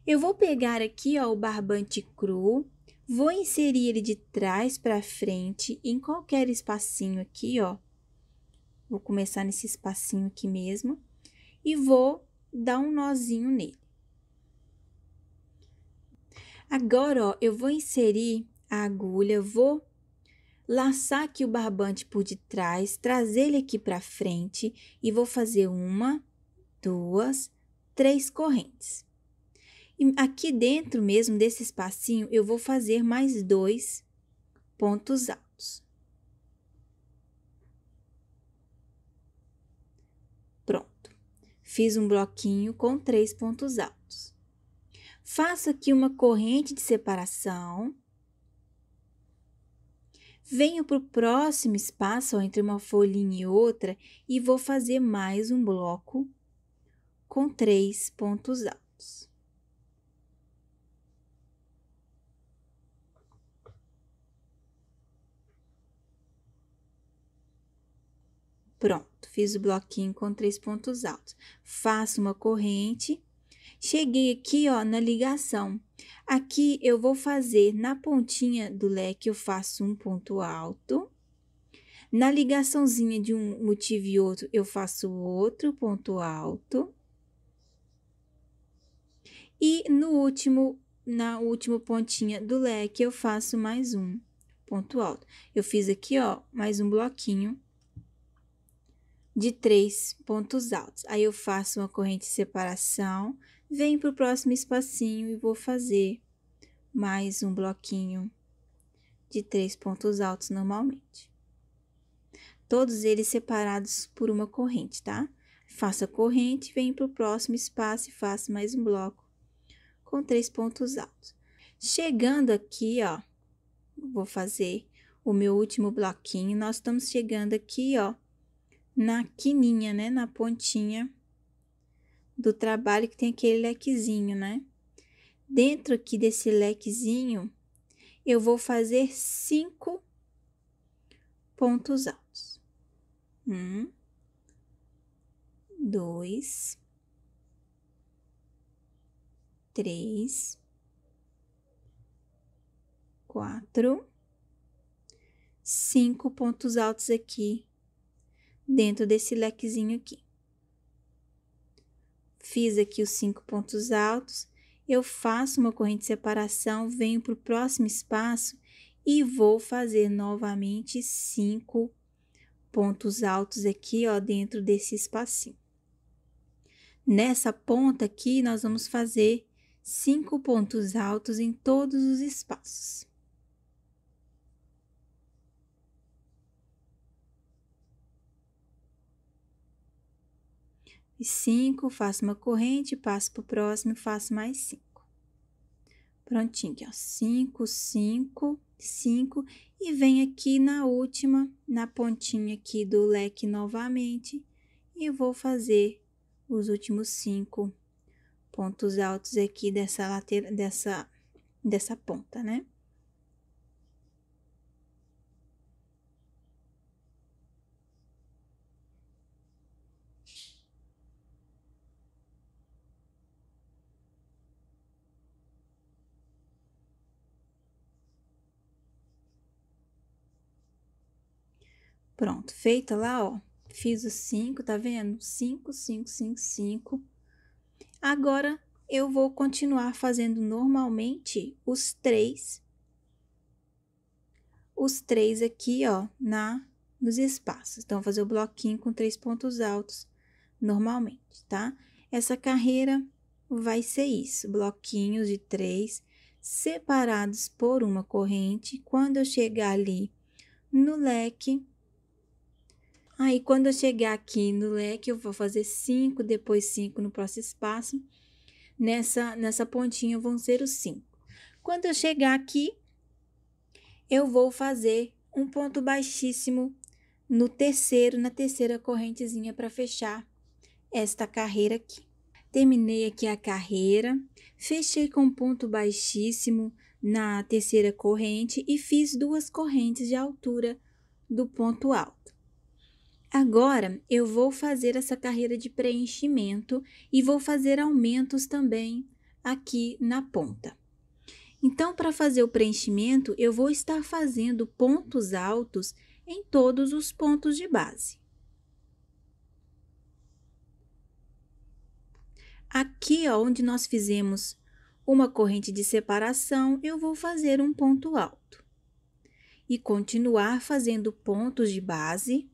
Eu vou pegar aqui, ó, o barbante cru, vou inserir ele de trás para frente em qualquer espacinho aqui, ó. Vou começar nesse espacinho aqui mesmo e vou dar um nozinho nele. Agora, ó, eu vou inserir a agulha, vou laçar aqui o barbante por detrás, trazer ele aqui para frente e vou fazer 1, 2, 3 correntes. E aqui dentro mesmo desse espacinho, eu vou fazer mais 2 pontos altos. Pronto. Fiz um bloquinho com 3 pontos altos. Faço aqui uma corrente de separação. Venho para o próximo espaço, ó, entre uma folhinha e outra, e vou fazer mais um bloco com 3 pontos altos. Pronto, fiz o bloquinho com 3 pontos altos. Faço uma corrente. Cheguei aqui, ó, na ligação. Aqui eu vou fazer na pontinha do leque, eu faço um ponto alto. Na ligaçãozinha de um motivo e outro, eu faço outro ponto alto. E na última pontinha do leque, eu faço mais um ponto alto. Eu fiz aqui, ó, mais um bloquinho de 3 pontos altos. Aí, eu faço uma corrente de separação, venho para o próximo espacinho e vou fazer mais um bloquinho de 3 pontos altos normalmente. Todos eles separados por uma corrente, tá? Faço a corrente, venho para o próximo espaço e faço mais um bloco com 3 pontos altos. Chegando aqui, ó, vou fazer o meu último bloquinho. Nós estamos chegando aqui, ó, na quininha, né? Na pontinha do trabalho que tem aquele lequezinho, né? Dentro aqui desse lequezinho, eu vou fazer 5 pontos altos. 1, 2, 3, 4, 5 pontos altos aqui dentro desse lequezinho aqui. Fiz aqui os 5 pontos altos, eu faço uma corrente de separação, venho para o próximo espaço e vou fazer novamente 5 pontos altos aqui, ó, dentro desse espacinho. Nessa ponta aqui, nós vamos fazer 5 pontos altos em todos os espaços. E 5, faço uma corrente, passo para o próximo, faço mais 5. Prontinho aqui, ó, 5, 5, 5, e venho aqui na última, na pontinha aqui do leque novamente, e vou fazer os últimos 5 pontos altos aqui dessa lateral, dessa ponta, né? Pronto, feita lá, ó, fiz os 5, tá vendo? 5, 5, 5, 5. Agora, eu vou continuar fazendo normalmente os 3 aqui, ó, nos espaços. Então, vou fazer o bloquinho com 3 pontos altos normalmente, tá? Essa carreira vai ser isso, bloquinhos de 3 separados por uma corrente. Quando eu chegar ali no leque, aí quando eu chegar aqui no leque, eu vou fazer 5, depois 5 no próximo espaço. Nessa pontinha vão ser os 5. Quando eu chegar aqui, eu vou fazer um ponto baixíssimo na terceira correntezinha para fechar esta carreira aqui. Terminei aqui a carreira, fechei com um ponto baixíssimo na terceira corrente e fiz 2 correntes de altura do ponto alto. Agora, eu vou fazer essa carreira de preenchimento e vou fazer aumentos também aqui na ponta. Então, para fazer o preenchimento, eu vou estar fazendo pontos altos em todos os pontos de base. Aqui, ó, onde nós fizemos uma corrente de separação, eu vou fazer um ponto alto. E continuar fazendo pontos de base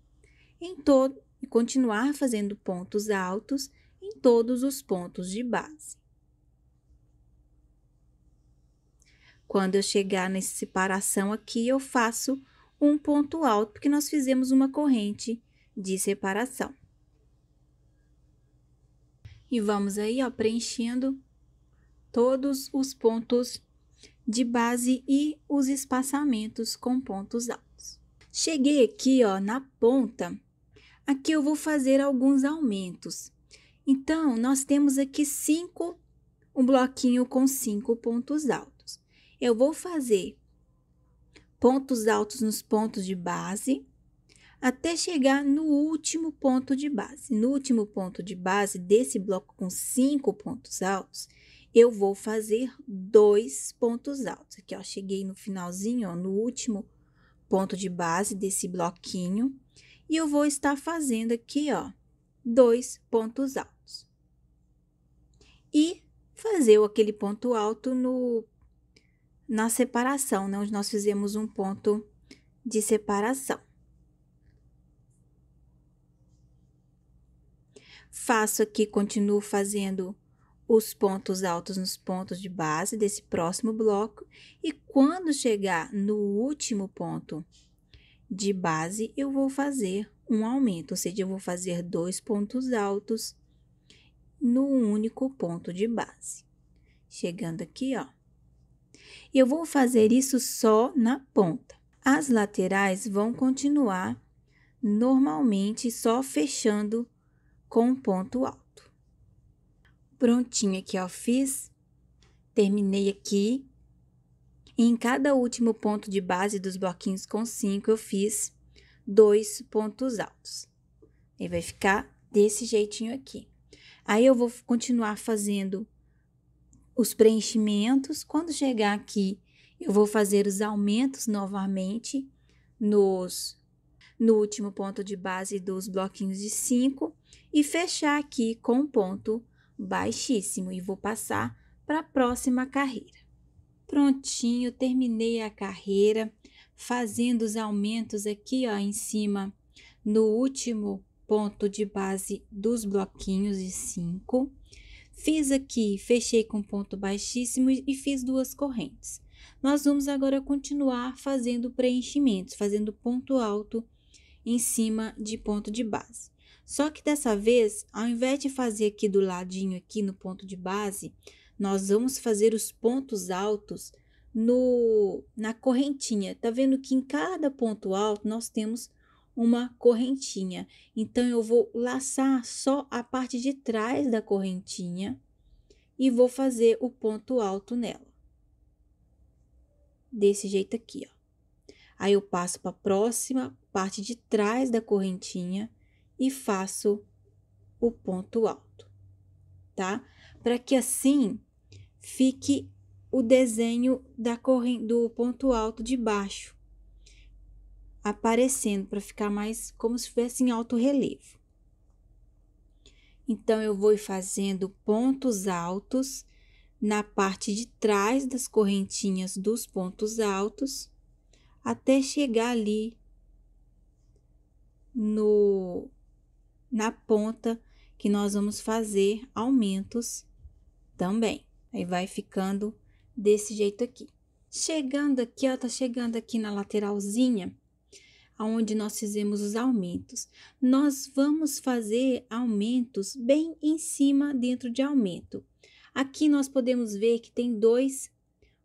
e continuar fazendo pontos altos em todos os pontos de base. Quando eu chegar nessa separação aqui, eu faço um ponto alto, porque nós fizemos uma corrente de separação. E vamos aí, ó, preenchendo todos os pontos de base e os espaçamentos com pontos altos. Cheguei aqui, ó, na ponta, aqui eu vou fazer alguns aumentos. Então, nós temos aqui um bloquinho com 5 pontos altos. Eu vou fazer pontos altos nos pontos de base, até chegar no último ponto de base. No último ponto de base desse bloco com 5 pontos altos, eu vou fazer 2 pontos altos. Aqui, ó, cheguei no finalzinho, ó, no último ponto de base desse bloquinho, e eu vou estar fazendo aqui, ó, 2 pontos altos. E fazer aquele ponto alto na separação, né, onde nós fizemos um ponto de separação. Faço aqui, continuo fazendo os pontos altos nos pontos de base desse próximo bloco, e quando chegar no último ponto de base, eu vou fazer um aumento, ou seja, eu vou fazer 2 pontos altos no único ponto de base. Chegando aqui, ó. Eu vou fazer isso só na ponta. As laterais vão continuar normalmente só fechando com um ponto alto. Prontinho aqui, ó, terminei aqui. E em cada último ponto de base dos bloquinhos com 5, eu fiz 2 pontos altos. E vai ficar desse jeitinho aqui. Aí, eu vou continuar fazendo os preenchimentos. Quando chegar aqui, eu vou fazer os aumentos novamente no último ponto de base dos bloquinhos de 5 e fechar aqui com um ponto baixíssimo e vou passar para a próxima carreira. Prontinho, terminei a carreira fazendo os aumentos aqui, ó, em cima no último ponto de base dos bloquinhos de 5. Fiz aqui, fechei com ponto baixíssimo e fiz 2 correntes. Nós vamos agora continuar fazendo preenchimentos, fazendo ponto alto em cima de ponto de base. Só que dessa vez, ao invés de fazer aqui do ladinho, aqui no ponto de base, nós vamos fazer os pontos altos na correntinha. Tá vendo que em cada ponto alto nós temos uma correntinha. Então, eu vou laçar só a parte de trás da correntinha e vou fazer o ponto alto nela. Desse jeito aqui, ó. Aí, eu passo para a próxima parte de trás da correntinha e faço o ponto alto, tá? Para que assim fique o desenho do ponto alto de baixo aparecendo, para ficar mais como se fosse em alto relevo. Então, eu vou fazendo pontos altos na parte de trás das correntinhas dos pontos altos, até chegar ali na ponta que nós vamos fazer aumentos também. Aí, vai ficando desse jeito aqui. Chegando aqui, ó, tá chegando aqui na lateralzinha, onde nós fizemos os aumentos. Nós vamos fazer aumentos bem em cima, dentro de aumento. Aqui nós podemos ver que tem 2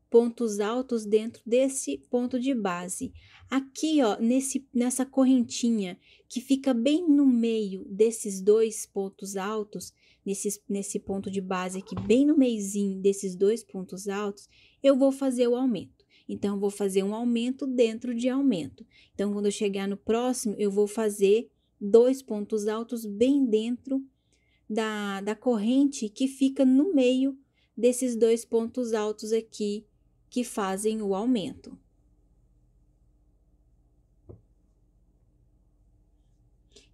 pontos altos dentro desse ponto de base. Aqui, ó, nessa correntinha que fica bem no meio desses 2 pontos altos, nesse ponto de base aqui, bem no meiozinho desses 2 pontos altos, eu vou fazer o aumento. Então, eu vou fazer um aumento dentro de aumento. Então, quando eu chegar no próximo, eu vou fazer 2 pontos altos bem dentro da corrente que fica no meio desses 2 pontos altos aqui que fazem o aumento.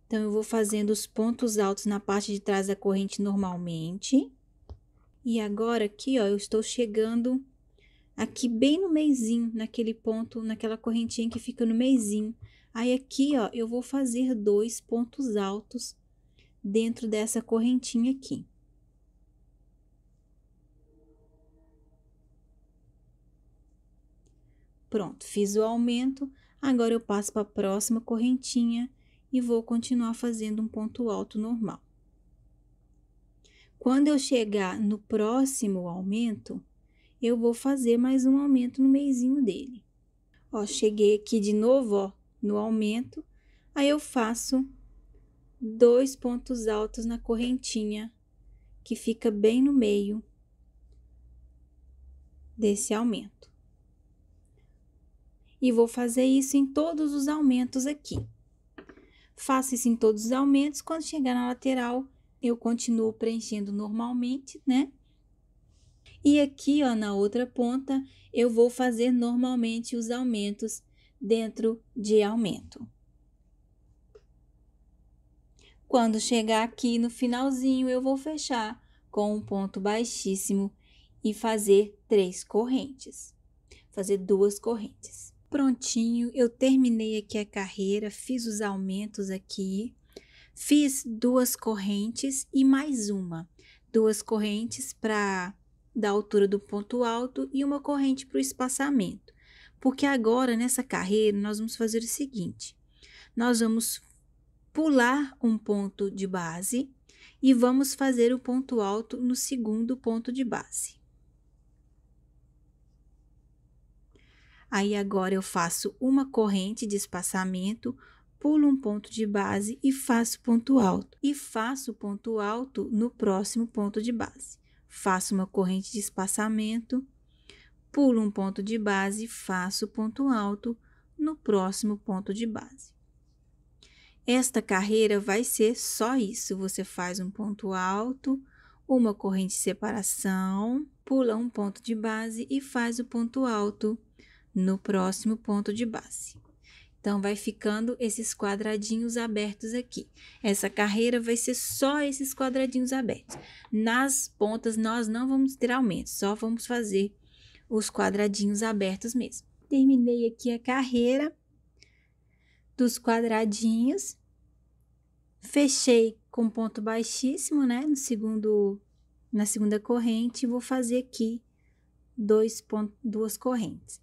Então, eu vou fazendo os pontos altos na parte de trás da corrente normalmente. E agora, aqui, ó, eu estou chegando aqui bem no meizinho, naquele ponto, naquela correntinha que fica no meizinho. Aí, aqui, ó, eu vou fazer 2 pontos altos dentro dessa correntinha aqui. Pronto, fiz o aumento. Agora, eu passo para a próxima correntinha e vou continuar fazendo um ponto alto normal. Quando eu chegar no próximo aumento, eu vou fazer mais um aumento no meizinho dele. Ó, cheguei aqui de novo, ó, no aumento, aí eu faço 2 pontos altos na correntinha, que fica bem no meio desse aumento. E vou fazer isso em todos os aumentos aqui. Faço isso em todos os aumentos, quando chegar na lateral, eu continuo preenchendo normalmente, né? E aqui, ó, na outra ponta, eu vou fazer normalmente os aumentos dentro de aumento. Quando chegar aqui no finalzinho, eu vou fechar com um ponto baixíssimo e fazer 3 correntes. Fazer 2 correntes. Prontinho, eu terminei aqui a carreira, fiz os aumentos aqui, fiz 2 correntes e mais uma. 2 correntes para da altura do ponto alto e uma corrente para o espaçamento. Porque agora, nessa carreira, nós vamos fazer o seguinte. Nós vamos pular um ponto de base e vamos fazer o ponto alto no segundo ponto de base. Aí, agora, eu faço uma corrente de espaçamento, pulo um ponto de base e faço ponto alto. E faço ponto alto no próximo ponto de base. Faço uma corrente de espaçamento, pulo um ponto de base e faço ponto alto no próximo ponto de base. Esta carreira vai ser só isso. Você faz um ponto alto, uma corrente de separação, pula um ponto de base e faz o ponto alto no próximo ponto de base. Então, vai ficando esses quadradinhos abertos aqui. Essa carreira vai ser só esses quadradinhos abertos. Nas pontas, nós não vamos ter aumento, só vamos fazer os quadradinhos abertos mesmo. Terminei aqui a carreira dos quadradinhos. Fechei com ponto baixíssimo, né? Na segunda corrente, vou fazer aqui 2 correntes.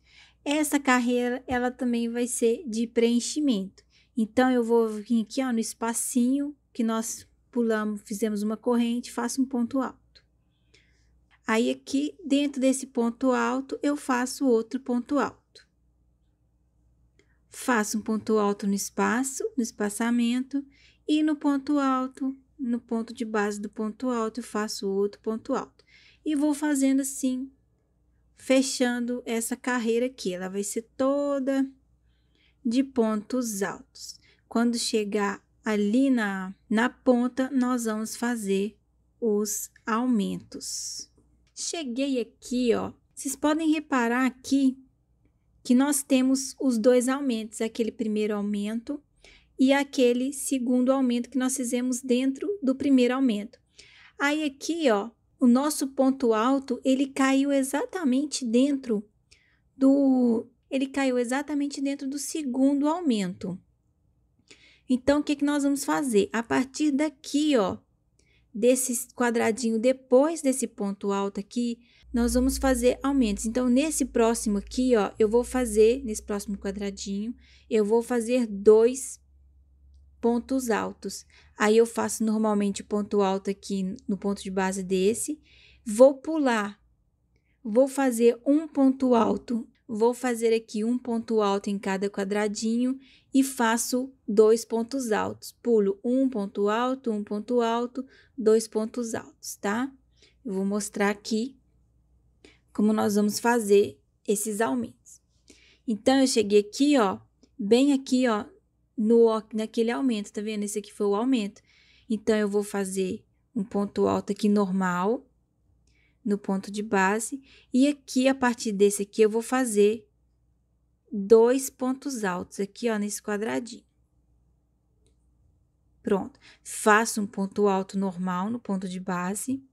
Essa carreira, ela também vai ser de preenchimento. Então, eu vou vir aqui, ó, no espacinho que nós pulamos, fizemos uma corrente, faço um ponto alto. Aí, aqui, dentro desse ponto alto, eu faço outro ponto alto. Faço um ponto alto no espaço, no espaçamento, e no ponto alto, no ponto de base do ponto alto, eu faço outro ponto alto. E vou fazendo assim, fechando essa carreira aqui. Ela vai ser toda de pontos altos. Quando chegar ali na ponta, nós vamos fazer os aumentos. Cheguei aqui, ó. Vocês podem reparar aqui que nós temos os 2 aumentos, aquele primeiro aumento e aquele segundo aumento que nós fizemos dentro do primeiro aumento. Aí aqui, ó, o nosso ponto alto, ele caiu exatamente dentro do segundo aumento. Então, o que nós vamos fazer? A partir daqui, ó, desse quadradinho, depois desse ponto alto aqui, nós vamos fazer aumentos. Então, nesse próximo aqui, ó, nesse próximo quadradinho, eu vou fazer 2 pontos altos. Aí, eu faço normalmente o ponto alto aqui no ponto de base desse, vou pular, vou fazer um ponto alto, vou fazer aqui um ponto alto em cada quadradinho e faço 2 pontos altos. Pulo um ponto alto, 2 pontos altos, tá? Eu vou mostrar aqui como nós vamos fazer esses aumentos. Então, eu cheguei aqui, ó, bem aqui, ó, naquele aumento, tá vendo? Esse aqui foi o aumento. Então, eu vou fazer um ponto alto aqui normal. no ponto de base. E aqui, a partir desse aqui, eu vou fazer 2 pontos altos aqui, ó, nesse quadradinho. Pronto. Faço um ponto alto normal no ponto de base.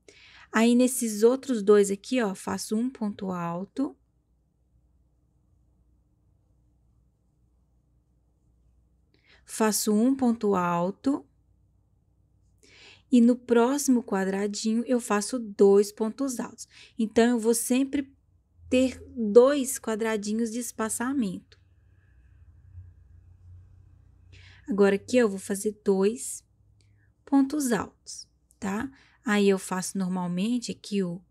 Aí, nesses outros dois aqui, ó, faço um ponto alto. Faço um ponto alto. E no próximo quadradinho, eu faço 2 pontos altos. Então, eu vou sempre ter 2 quadradinhos de espaçamento. Agora, aqui, eu vou fazer 2 pontos altos, tá? Aí, eu faço normalmente aqui o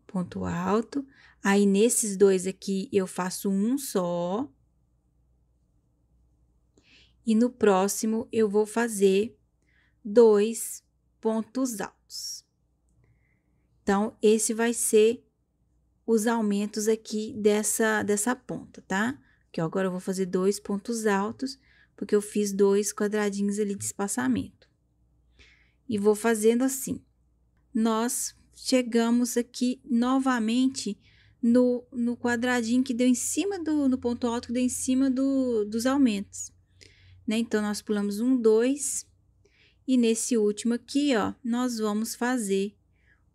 ponto alto. Aí, nesses dois aqui, eu faço um só. E no próximo, eu vou fazer 2 pontos altos. Então, esse vai ser os aumentos aqui dessa ponta, tá? Que agora eu vou fazer 2 pontos altos, porque eu fiz 2 quadradinhos ali de espaçamento. E vou fazendo assim. Nós chegamos aqui novamente no quadradinho que deu em cima no ponto alto, que deu em cima dos aumentos, né? Então, nós pulamos 1, 2, e nesse último aqui, ó, nós vamos fazer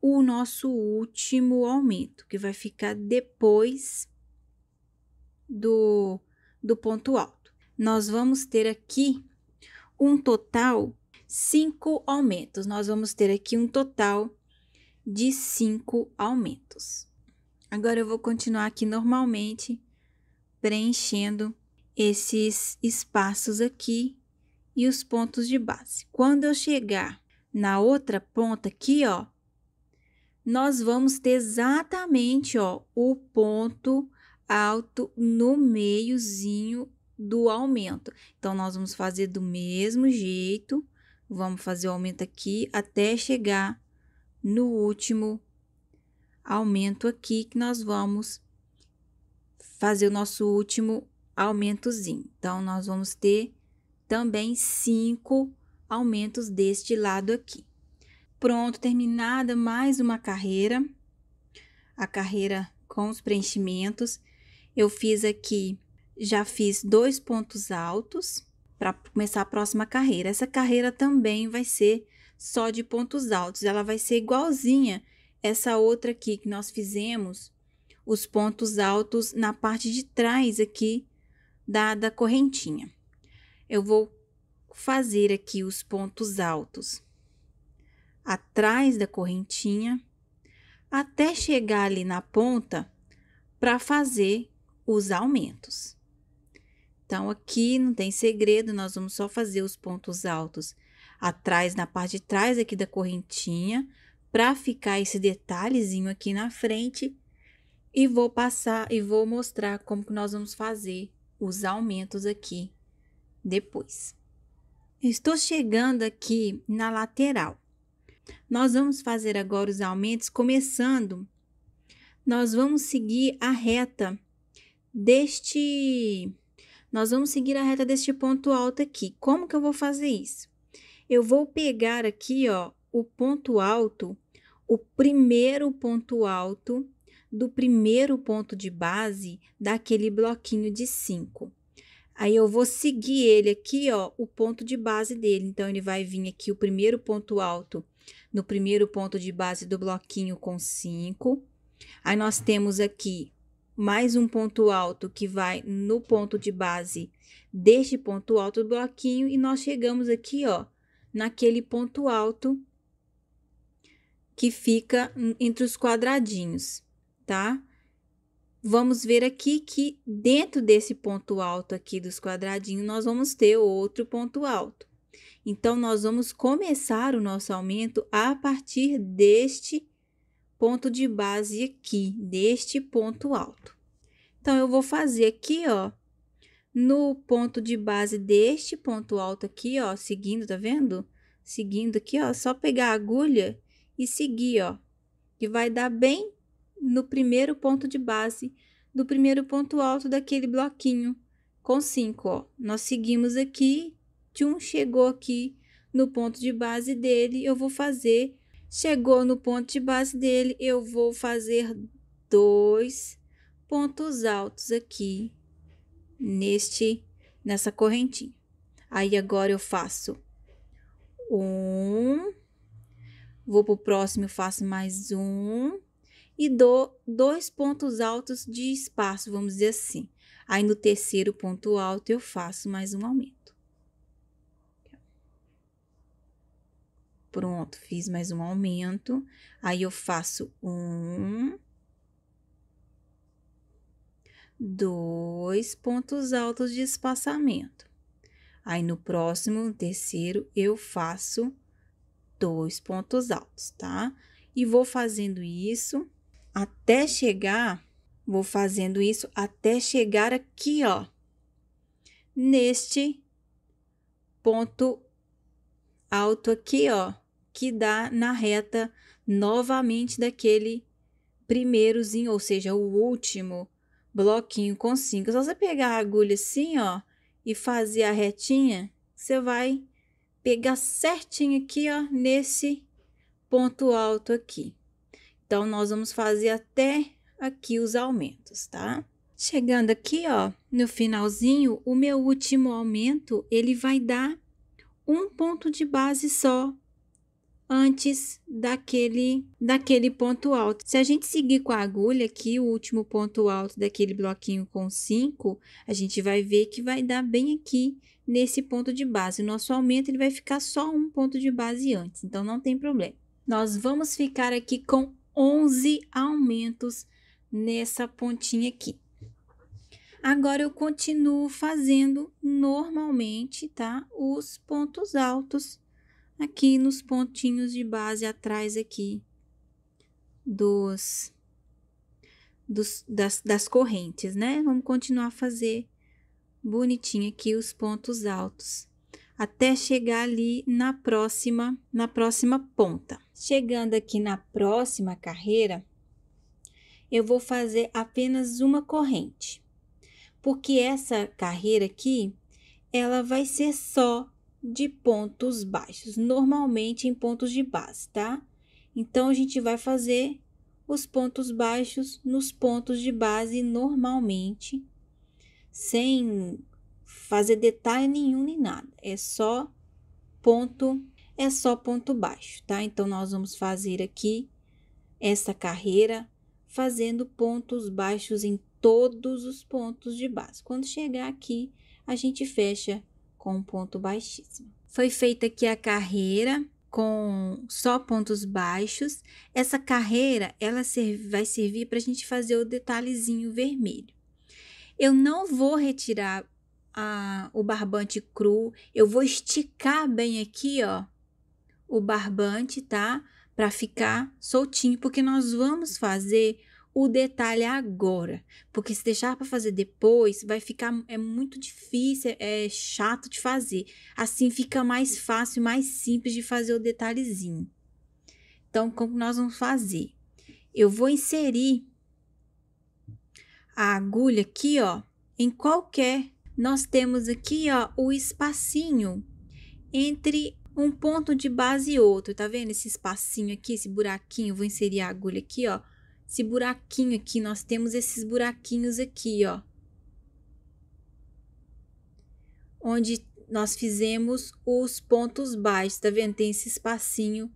o nosso último aumento, que vai ficar depois do ponto alto. Nós vamos ter aqui um total 5 aumentos. Nós vamos ter aqui um total de 5 aumentos. Agora, eu vou continuar aqui normalmente, preenchendo esses espaços aqui e os pontos de base. Quando eu chegar na outra ponta aqui, ó, nós vamos ter exatamente, ó, o ponto alto no meiozinho do aumento. Então, nós vamos fazer do mesmo jeito, vamos fazer o aumento aqui até chegar no último aumento aqui, que nós vamos fazer o nosso último aumentozinho. Então, nós vamos ter também 5 aumentos deste lado aqui. Pronto, terminada mais uma carreira, a carreira com os preenchimentos. Eu fiz aqui, já fiz 2 pontos altos para começar a próxima carreira. Essa carreira também vai ser só de pontos altos, ela vai ser igualzinha essa outra aqui que nós fizemos, os pontos altos na parte de trás aqui da correntinha. Eu vou fazer aqui os pontos altos atrás da correntinha, até chegar ali na ponta para fazer os aumentos. Então, aqui não tem segredo, nós vamos só fazer os pontos altos atrás, na parte de trás aqui da correntinha, para ficar esse detalhezinho aqui na frente, e vou passar e vou mostrar como que nós vamos fazer os aumentos aqui depois. Estou chegando aqui na lateral. Nós vamos fazer agora os aumentos, começando, nós vamos seguir a reta deste ponto alto aqui. Como que eu vou fazer isso? Eu vou pegar aqui, ó, o ponto alto, o primeiro ponto alto do primeiro ponto de base daquele bloquinho de 5. Aí, eu vou seguir ele aqui, ó, o ponto de base dele. Então, ele vai vir aqui o primeiro ponto alto no primeiro ponto de base do bloquinho com 5. Aí, nós temos aqui mais um ponto alto que vai no ponto de base deste ponto alto do bloquinho. E nós chegamos aqui, ó, naquele ponto alto que fica entre os quadradinhos, tá? Vamos ver aqui que dentro desse ponto alto aqui dos quadradinhos, nós vamos ter outro ponto alto. Então, nós vamos começar o nosso aumento a partir deste ponto de base aqui, deste ponto alto. Então, eu vou fazer aqui, ó, no ponto de base deste ponto alto aqui, ó, seguindo, tá vendo? Seguindo aqui, ó, só pegar a agulha e seguir, ó, que vai dar bem no primeiro ponto de base do primeiro ponto alto daquele bloquinho com 5, ó. Nós seguimos aqui, chegou aqui no ponto de base dele, eu vou fazer Chegou no ponto de base dele, eu vou fazer 2 pontos altos aqui nessa correntinha. Aí agora eu faço vou pro próximo, eu faço mais um e dou 2 pontos altos de espaço, vamos dizer assim. Aí no terceiro ponto alto eu faço mais um aumento. Pronto, fiz mais um aumento. Aí eu faço 2 pontos altos de espaçamento. Aí no próximo, no terceiro, eu faço 2 pontos altos, tá? E vou fazendo isso até chegar aqui, ó, neste ponto alto aqui, ó, que dá na reta novamente daquele primeirozinho, ou seja, o último bloquinho com 5. Se você pegar a agulha assim, ó, e fazer a retinha, você vai pegar certinho aqui, ó, nesse ponto alto aqui. Então, nós vamos fazer até aqui os aumentos, tá? Chegando aqui, ó, no finalzinho, o meu último aumento, ele vai dar um ponto de base só antes daquele ponto alto. Se a gente seguir com a agulha aqui, o último ponto alto daquele bloquinho com 5, a gente vai ver que vai dar bem aqui nesse ponto de base. O nosso aumento ele vai ficar só um ponto de base antes, então não tem problema. Nós vamos ficar aqui com 11 aumentos nessa pontinha aqui. Agora, eu continuo fazendo normalmente, tá? Os pontos altos aqui nos pontinhos de base atrás aqui das correntes, né? Vamos continuar a fazer bonitinho aqui os pontos altos, até chegar ali na próxima ponta. Chegando aqui na próxima carreira, eu vou fazer apenas uma corrente, porque essa carreira aqui, ela vai ser só de pontos baixos, normalmente em pontos de base, tá? Então, a gente vai fazer os pontos baixos nos pontos de base normalmente, sem fazer detalhe nenhum nem nada, é só ponto baixo, tá? Então, nós vamos fazer aqui essa carreira fazendo pontos baixos em todos os pontos de base. Quando chegar aqui, a gente fecha com um ponto baixíssimo. Foi feita aqui a carreira com só pontos baixos. Essa carreira, ela vai servir para a gente fazer o detalhezinho vermelho. Eu não vou retirar o barbante cru, eu vou esticar bem aqui, ó, o barbante, tá? Para ficar soltinho, porque nós vamos fazer o detalhe agora, porque se deixar para fazer depois, vai ficar, é muito difícil, é chato de fazer. Assim fica mais fácil, mais simples de fazer o detalhezinho. Então, como nós vamos fazer? Eu vou inserir a agulha aqui, ó, em qualquer. Nós temos aqui, ó, o espacinho entre um ponto de base e outro, tá vendo? Esse espacinho aqui, esse buraquinho, vou inserir a agulha aqui, ó. Esse buraquinho aqui, nós temos esses buraquinhos aqui, ó. Onde nós fizemos os pontos baixos, tá vendo? Tem esse espacinho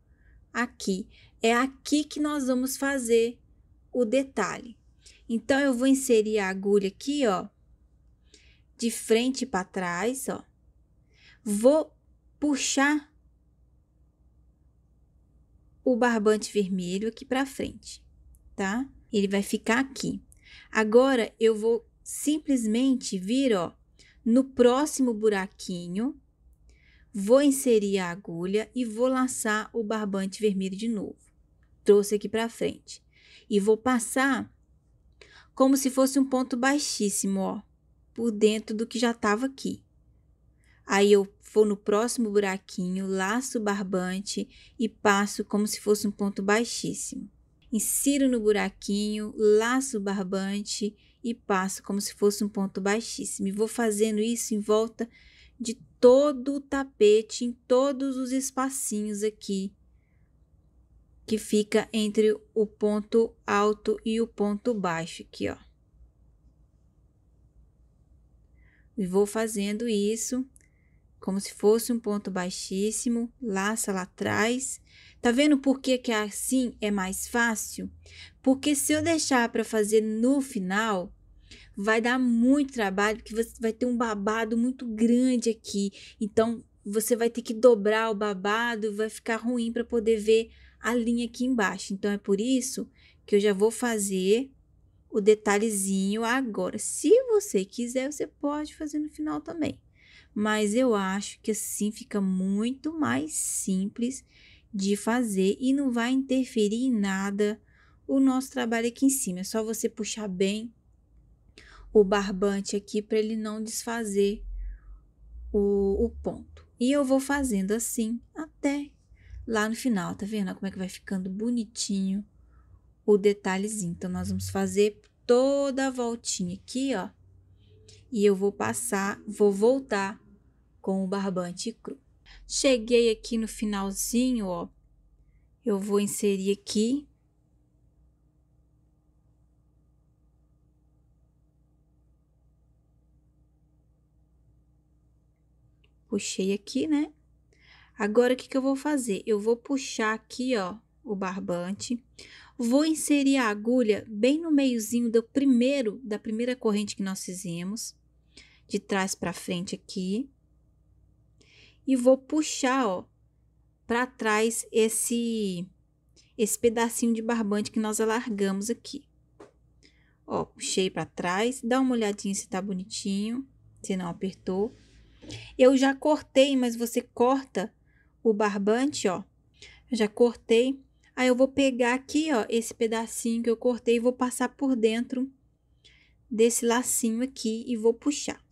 aqui. É aqui que nós vamos fazer o detalhe. Então, eu vou inserir a agulha aqui, ó, de frente para trás, ó. Vou puxar o barbante vermelho aqui para frente, tá? Ele vai ficar aqui. Agora, eu vou simplesmente vir, ó, no próximo buraquinho, vou inserir a agulha e vou laçar o barbante vermelho de novo. Trouxe aqui para frente. E vou passar como se fosse um ponto baixíssimo, ó, por dentro do que já estava aqui. Aí, eu vou no próximo buraquinho, laço o barbante e passo como se fosse um ponto baixíssimo. Insiro no buraquinho, laço o barbante e passo como se fosse um ponto baixíssimo. E vou fazendo isso em volta de todo o tapete, em todos os espacinhos aqui que fica entre o ponto alto e o ponto baixo aqui, ó. E vou fazendo isso como se fosse um ponto baixíssimo, laça lá atrás. Tá vendo por que que assim é mais fácil? Porque se eu deixar para fazer no final, vai dar muito trabalho, porque você vai ter um babado muito grande aqui. Então, você vai ter que dobrar o babado, vai ficar ruim para poder ver a linha aqui embaixo. Então, é por isso que eu já vou fazer o detalhezinho agora. Se você quiser, você pode fazer no final também. Mas eu acho que assim fica muito mais simples de fazer e não vai interferir em nada o nosso trabalho aqui em cima. É só você puxar bem o barbante aqui para ele não desfazer o ponto. E eu vou fazendo assim até lá no final, tá vendo como é que vai ficando bonitinho o detalhezinho. Então, nós vamos fazer toda a voltinha aqui, ó. E eu vou passar, vou voltar com o barbante cru. Cheguei aqui no finalzinho, ó. Eu vou inserir aqui. Puxei aqui, né? Agora, o que que eu vou fazer? Eu vou puxar aqui, ó, o barbante. Vou inserir a agulha bem no meiozinho da primeira corrente que nós fizemos. De trás para frente aqui. E vou puxar, ó, para trás esse pedacinho de barbante que nós alargamos aqui. Ó, puxei para trás, dá uma olhadinha se tá bonitinho, se não apertou. Eu já cortei, mas você corta o barbante, ó. Eu já cortei. Aí eu vou pegar aqui, ó, esse pedacinho que eu cortei e vou passar por dentro desse lacinho aqui e vou puxar.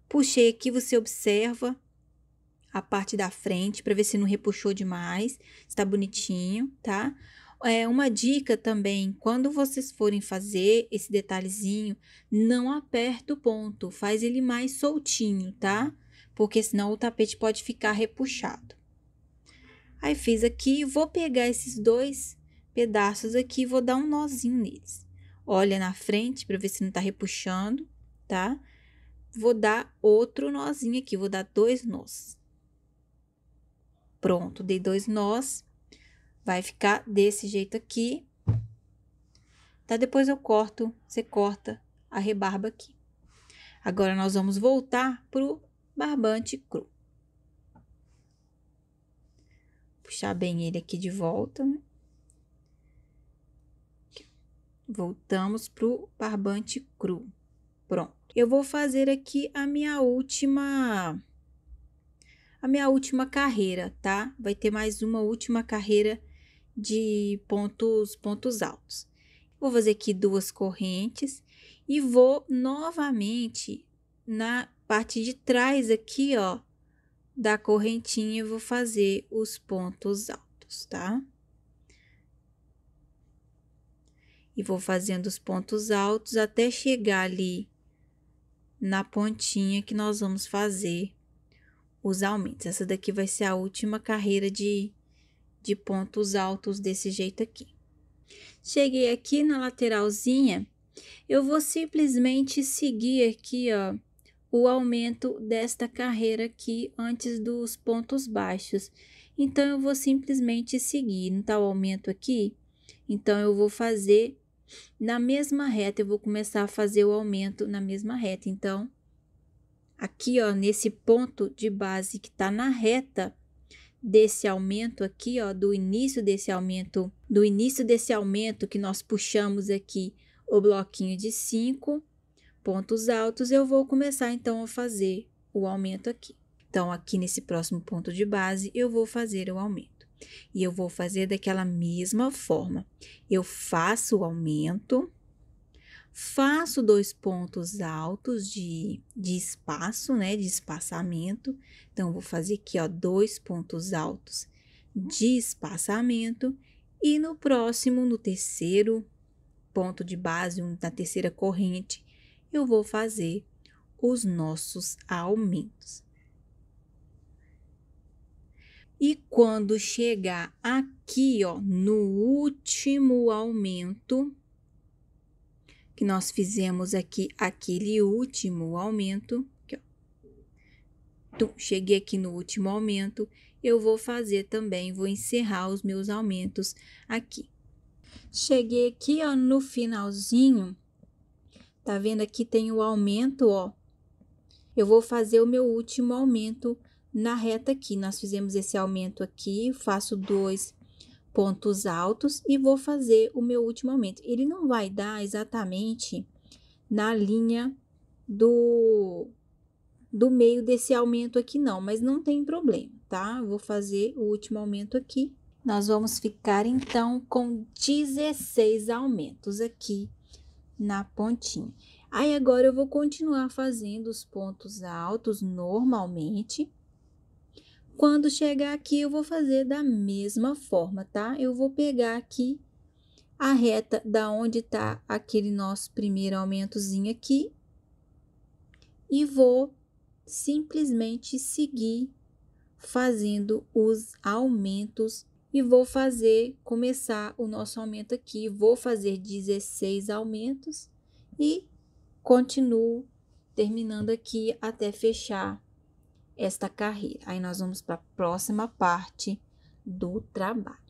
Puxei aqui, você observa a parte da frente para ver se não repuxou demais, está bonitinho, tá? Uma dica também, quando vocês forem fazer esse detalhezinho, não aperta o ponto, faz ele mais soltinho, tá? Porque senão o tapete pode ficar repuxado. Aí, fiz aqui, vou pegar esses dois pedaços aqui e vou dar um nozinho neles. Olha na frente para ver se não tá repuxando, tá? Vou dar outro nozinho aqui, vou dar 2 nós. Pronto, dei 2 nós. Vai ficar desse jeito aqui. Tá? Depois eu corto, você corta a rebarba aqui. Agora, nós vamos voltar pro barbante cru. Puxar bem ele aqui de volta, né? Voltamos pro barbante cru. Pronto. Eu vou fazer aqui a minha última carreira, tá? Vai ter mais uma última carreira de pontos altos. Vou fazer aqui 2 correntes e vou novamente na parte de trás aqui, ó, da correntinha, eu vou fazer os pontos altos, tá? E vou fazendo os pontos altos até chegar ali na pontinha que nós vamos fazer os aumentos. Essa daqui vai ser a última carreira de pontos altos desse jeito aqui. Cheguei aqui na lateralzinha, eu vou simplesmente seguir aqui, ó, o aumento desta carreira aqui antes dos pontos baixos. Então, eu vou simplesmente seguir, não tá o aumento aqui? Então, eu vou fazer na mesma reta, eu vou começar a fazer o aumento na mesma reta. Então, aqui, ó, nesse ponto de base que tá na reta desse aumento aqui, ó, do início desse aumento que nós puxamos aqui o bloquinho de 5 pontos altos, eu vou começar então a fazer o aumento aqui. Então, aqui nesse próximo ponto de base, eu vou fazer o aumento. E eu vou fazer daquela mesma forma. Eu faço o aumento, faço 2 pontos altos de espaço, né, de espaçamento. Então, vou fazer aqui, ó, 2 pontos altos de espaçamento. E no próximo, no terceiro ponto de base, na terceira corrente, eu vou fazer os nossos aumentos. E quando chegar aqui, ó, no último aumento, que nós fizemos aqui, aquele último aumento, aqui, ó. Então, cheguei aqui no último aumento, eu vou fazer também, vou encerrar os meus aumentos aqui. Cheguei aqui, ó, no finalzinho, tá vendo aqui tem o aumento, ó. Eu vou fazer o meu último aumento na reta aqui. Nós fizemos esse aumento aqui, faço 2 pontos altos e vou fazer o meu último aumento. Ele não vai dar exatamente na linha do meio desse aumento aqui não, mas não tem problema, tá? Vou fazer o último aumento aqui. Nós vamos ficar, então, com 16 aumentos aqui na pontinha. Aí, agora, eu vou continuar fazendo os pontos altos normalmente. Quando chegar aqui, eu vou fazer da mesma forma, tá? Eu vou pegar aqui a reta da onde tá aquele nosso primeiro aumentozinho aqui e vou simplesmente seguir fazendo os aumentos e vou começar o nosso aumento aqui, vou fazer 16 aumentos e continuo terminando aqui até fechar esta carreira. Aí, nós vamos para a próxima parte do trabalho.